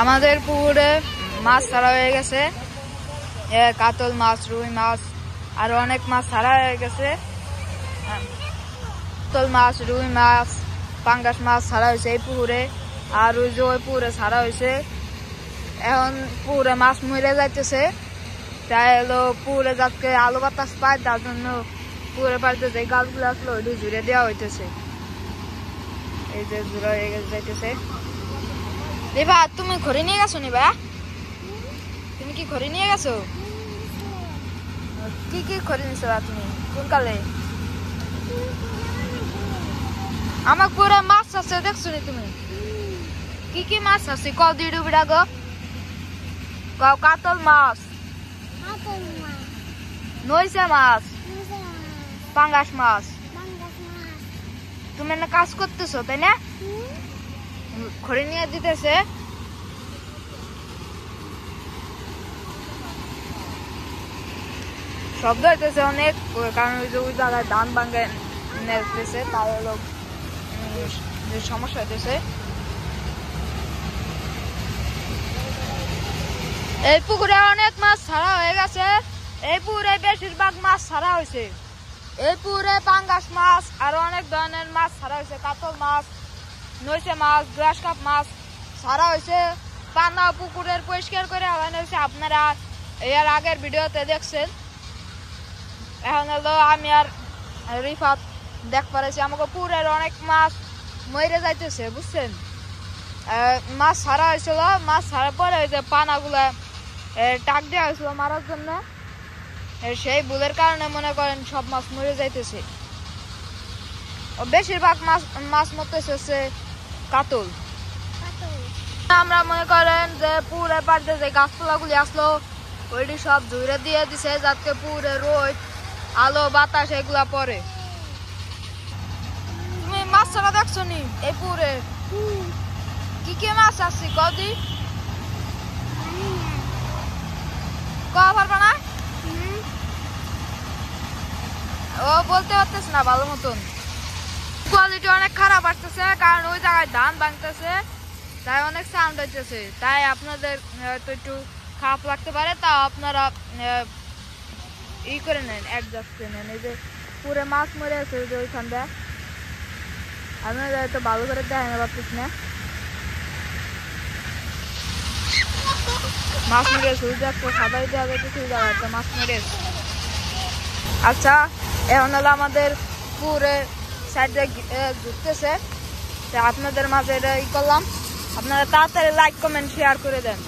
আমাদের পুকুরে মাছ ছাড়া হয়ে গেছে, কাতল মাছ, রুই মাছ, আরো অনেক মাছ ছাড়া হয়ে গেছে। কাতল মাছ, রুই মাছ, পাঙ্গাস মাছ ছাড়া হয়েছে এই পুকুরে। আর ওই যে ওই পুকুরে ছাড়া হয়েছে। এখন পুকুরে মাছ মরে যাইতেছে, তাই হলো পুকুরে যাতে আলো বাতাস পায় তার জন্য পুকুরে পাড়তে যে গাছগুলো আসলো ওইটি জুড়ে দেওয়া হইতেছে। এই যে জুড়ে হয়ে যাইতেছে। নিবা তুমি ঘরে নিয়ে গেছো? নিবা তুমি কি ঘরে নিয়ে গেছো? কি কি ঘরে নিছো তুমি কোন কালে? আমার পুরো মাছ আছে দেখছো নি তুমি? কি কি মাছ আছে ক দুই ডুবিড়া গো? কাতল মাছ, নইসা মাছ, পাঙ্গাস মাছ। তুমি না কাজ করতেছো তাই না? ঘরে নিয়ে দিতেছে। শব্দ হইতেছে অনেক, কারণ ওই যে ওই জায়গায় ধান ভাঙে নেতেছে, তাই হলো সমস্যা হইতেছে। এই পুকুরে অনেক মাছ ছাড়া হয়ে গেছে। এই পুকুরে বেশিরভাগ মাছ ছাড়া হয়েছে। এই পুকুরে পাঙ্গাস মাছ আরো অনেক ধরনের মাছ ছাড়া হয়েছে। কাতল মাছ, নইসে মাছ, গ্রাস কাপ মাছ ছাড়া হয়েছে। পানা পুকুরের পরিষ্কার করে আলানো হয়েছে, আপনারা এর আগের ভিডিওতে দেখছেন। এখন হলো আমি আর রিফাত দেখ পারেছি আমাকে পুকুরের অনেক মাছ মরে যাইতেছে, বুঝছেন? মাছ ছাড়া হয়েছিল, মাছ ছাড়ার পরে ওই যে পানাগুলা টাক দেওয়া হয়েছিল মারার জন্য, সেই ভুলের কারণে মনে করেন সব মাছ মরে যাইতেছে। বেশিরভাগ মাছ মরতেছে কাতল। আমরা মনে করেন যে পুকুরের পাড়তে যে গাছপালা গুলি আসলো ওইটি সব ধুয়ে দিয়ে দিছে, যাতে পুকুরে রোদ আলো বাতাস এগুলা পরে। তুমি মাছ ছাড়া দেখছো নি এই পুকুরে? কি কি মাছ আছে কদি পারবা না? ও বলতে পারতেছে না ভালো মতন। কোয়ালিটি অনেক খারাপ আসতেছে, কারণ ওই জায়গায় ধান ভাঙতেছে, তাই অনেক সাউন্ড হইতেছে। তাই আপনাদের হয়তো একটু খারাপ লাগতে পারে, তাও আপনারা ই করে নেন, অ্যাডজাস্ট করে নেন। এই যে পুরো মাছ মরে আছে ওই যে ওইখানটা, আপনারা হয়তো ভালো করে দেখেন পারতেছি না। মাছ মরে আছে ওই যে একটা সাদাই দেওয়া যাইতেছে, ওই জায়গায় একটা মাছ মরে আছে। আচ্ছা, এখন হলো আমাদের পুরে সাইডে ঘুরতেছে, আপনাদের মাঝে এটা ই করলাম। আপনারা তাড়াতাড়ি লাইক কমেন্ট শেয়ার করে দেন।